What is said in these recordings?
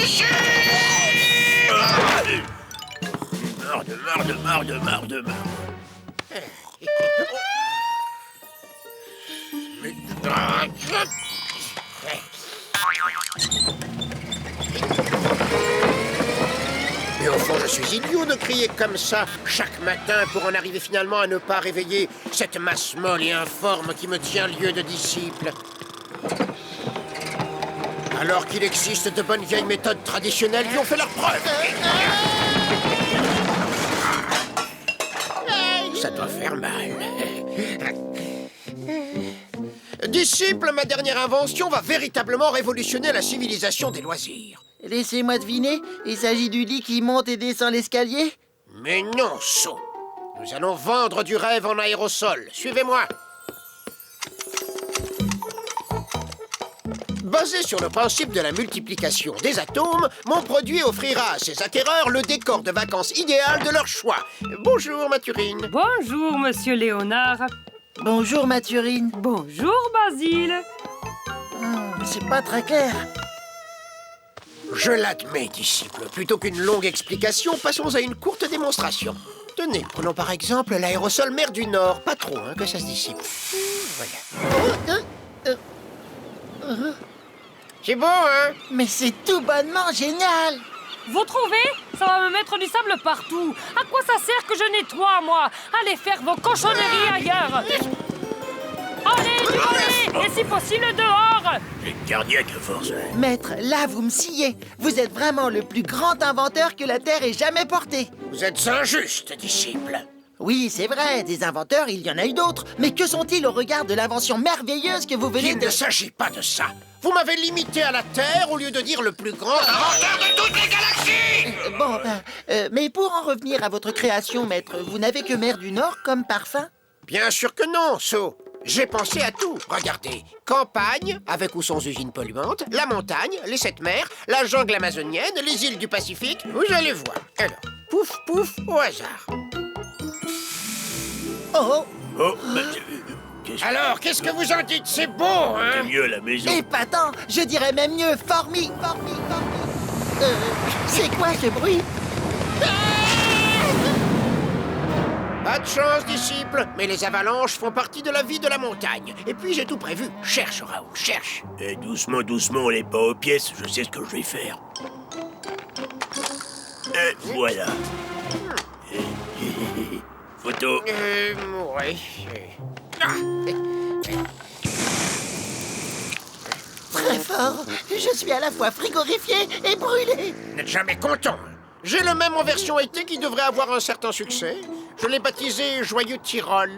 disciples! Marre. Mais au fond, je suis idiot de crier comme ça chaque matin pour en arriver finalement à ne pas réveiller cette masse molle et informe qui me tient lieu de disciple. Alors qu'il existe de bonnes vieilles méthodes traditionnelles qui ont fait leur preuve. Ça doit faire mal. Disciple, ma dernière invention va véritablement révolutionner la civilisation des loisirs. Laissez-moi deviner, il s'agit du lit qui monte et descend l'escalier? Mais non, sot. Nous allons vendre du rêve en aérosol. Suivez-moi. Basé sur le principe de la multiplication des atomes, mon produit offrira à ses acquéreurs le décor de vacances idéal de leur choix. Bonjour, Mathurine. Bonjour, monsieur Léonard. Bonjour, Mathurine. Bonjour, Basile. C'est pas très clair. Je l'admets, disciple. Plutôt qu'une longue explication, passons à une courte démonstration. Tenez, prenons par exemple l'aérosol mer du Nord. Pas trop, hein, que ça se dissipe. Voilà. C'est beau, hein? Mais c'est tout bonnement génial. Vous trouvez? Ça va me mettre du sable partout. À quoi ça sert que je nettoie, moi? Allez faire vos cochonneries ailleurs. Allez, et si possible dehors. J'ai cardiaque à force. Maître, là, vous me sciez. Vous êtes vraiment le plus grand inventeur que la Terre ait jamais porté. Vous êtes injuste, disciple. Oui, c'est vrai, des inventeurs, il y en a eu d'autres. Mais que sont-ils au regard de l'invention merveilleuse que vous venez Il de... ne s'agit pas de ça. Vous m'avez limité à la Terre au lieu de dire le plus grand inventeur de toutes les galaxies. Mais pour en revenir à votre création, maître, vous n'avez que mer du Nord comme parfum? Bien sûr que non, So. J'ai pensé à tout. Regardez, campagne, avec ou sans usines polluantes, la montagne, les 7 mers, la jungle amazonienne, les îles du Pacifique. Vous allez voir. Alors, pouf, pouf, au hasard. Oh, Oh, bah, qu'est-ce que Alors, qu'est-ce que vous en dites? C'est beau, hein? c'est mieux à la maison? épatant. Je dirais même mieux, formi. C'est quoi ce bruit? Pas de chance, disciple, mais les avalanches font partie de la vie de la montagne. Et puis j'ai tout prévu. Cherche, Raoul, cherche. Eh, doucement, on n'est pas aux pièces, je sais ce que je vais faire. Voilà. Photo. Ouais. Très fort. Je suis à la fois frigorifié et brûlé. Vous n'êtes jamais content. J'ai le même en version été qui devrait avoir un certain succès. Je l'ai baptisé Joyeux Tyrol.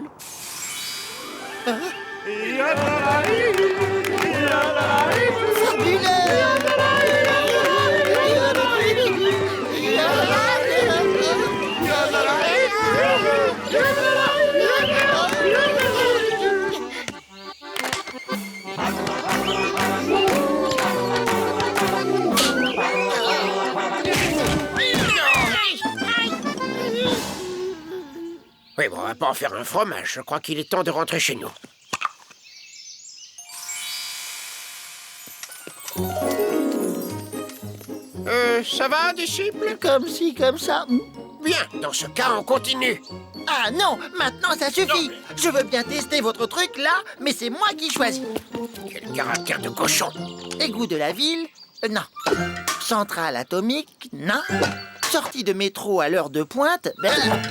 Oui, bon, on va pas en faire un fromage. Je crois qu'il est temps de rentrer chez nous. Ça va, disciple? Comme ci, comme ça. Bien, dans ce cas, on continue. Ah non, maintenant ça suffit. Je veux bien tester votre truc là, mais c'est moi qui choisis. Quel caractère de cochon. Égout de la ville? Non. Centrale atomique? Non. Sortie de métro à l'heure de pointe? Ben non.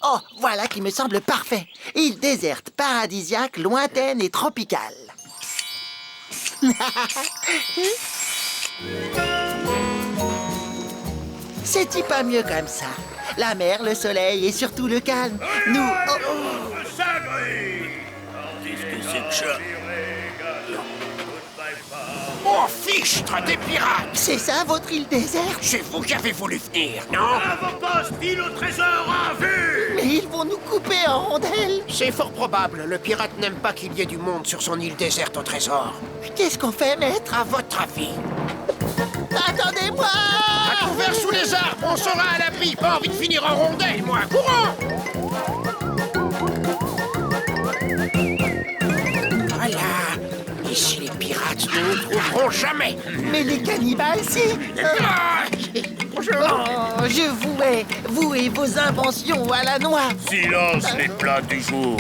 Oh, voilà qui me semble parfait. Île déserte, paradisiaque, lointaine et tropicale. C'est-il pas mieux comme ça? La mer, le soleil et surtout le calme. Nous... oh, Qu'est-ce que c'est que ça? Oh, fichtre des pirates! c'est ça votre île déserte? C'est vous qui avez voulu venir, non? File au trésor à vue! Mais ils vont nous couper en rondelles. C'est fort probable. Le pirate n'aime pas qu'il y ait du monde sur son île déserte au trésor. Qu'est-ce qu'on fait, maître? À votre avis? Attendez-moi! À couvert sous les arbres, on sera à l'abri. Pas envie de finir en rondelle, moi. Courant! Voilà. Ici, les pirates ne nous trouveront Non, jamais. Mais les cannibales, si. Ah, bonjour. Oh, je vous hais, vous et vos inventions à la noix. Silence, les plats du jour.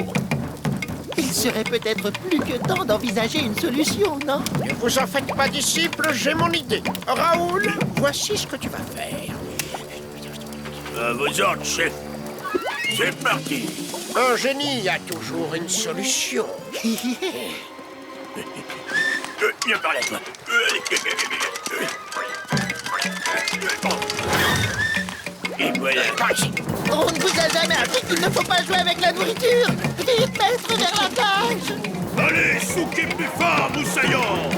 Il serait peut-être plus que temps d'envisager une solution, non? Ne vous en faites pas, disciple, j'ai mon idée. Raoul, voici ce que tu vas faire. À vos ordres, chef. C'est parti. Un génie a toujours une solution. Viens par là, toi. Et voilà. Par ici. On ne vous a jamais appris qu'il ne faut pas jouer avec la nourriture. Vite, maître, vers la cage. Allez, souquez plus fort, moussaillon.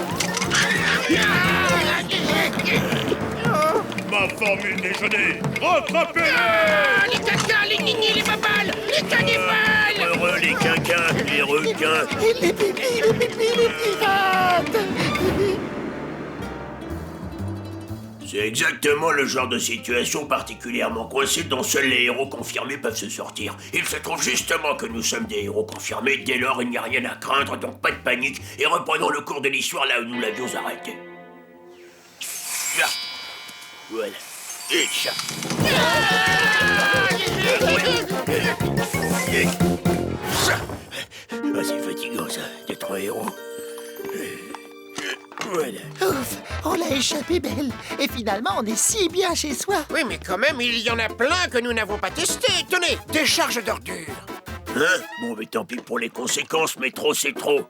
Ma formule déjeuner. Rattrapez-les. Les cacas, les ninis, les babales, les cannibales. Heureux les quinquins, les requins. Les pipis, les pirates. C'est exactement le genre de situation particulièrement coincée dont seuls les héros confirmés peuvent se sortir. Il se trouve justement que nous sommes des héros confirmés, dès lors il n'y a rien à craindre, donc pas de panique, et reprenons le cours de l'histoire là où nous l'avions arrêté. Là. Voilà. Et ça. Ah, c'est fatigant ça, d'être un héros. Voilà. Ouf, on l'a échappé belle. Et finalement, on est si bien chez soi. Oui, mais quand même, il y en a plein que nous n'avons pas testé. Tenez, des charges d'ordures. Hein? Bon, mais tant pis pour les conséquences, mais trop c'est trop.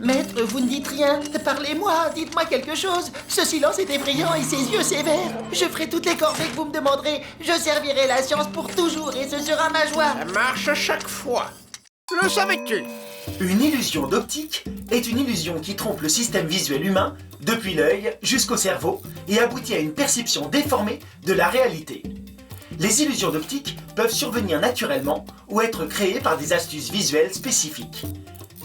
Maître, vous ne dites rien. Parlez-moi, dites-moi quelque chose. Ce silence est effrayant et ses yeux sévères. Je ferai toutes les corvées que vous me demanderez. Je servirai la science pour toujours et ce sera ma joie. Ça marche chaque fois. Le savais-tu? Une illusion d'optique est une illusion qui trompe le système visuel humain, depuis l'œil jusqu'au cerveau, et aboutit à une perception déformée de la réalité. Les illusions d'optique peuvent survenir naturellement ou être créées par des astuces visuelles spécifiques.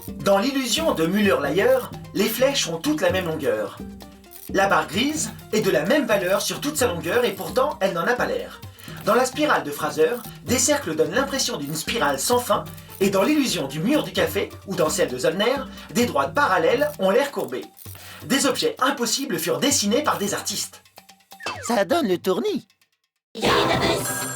Dans l'illusion de Müller-Lyer, les flèches ont toutes la même longueur. La barre grise est de la même valeur sur toute sa longueur et pourtant elle n'en a pas l'air. Dans la spirale de Fraser, des cercles donnent l'impression d'une spirale sans fin, et dans l'illusion du mur du café, ou dans celle de Zollner, des droites parallèles ont l'air courbées. Des objets impossibles furent dessinés par des artistes. Ça donne le tournis. Universe.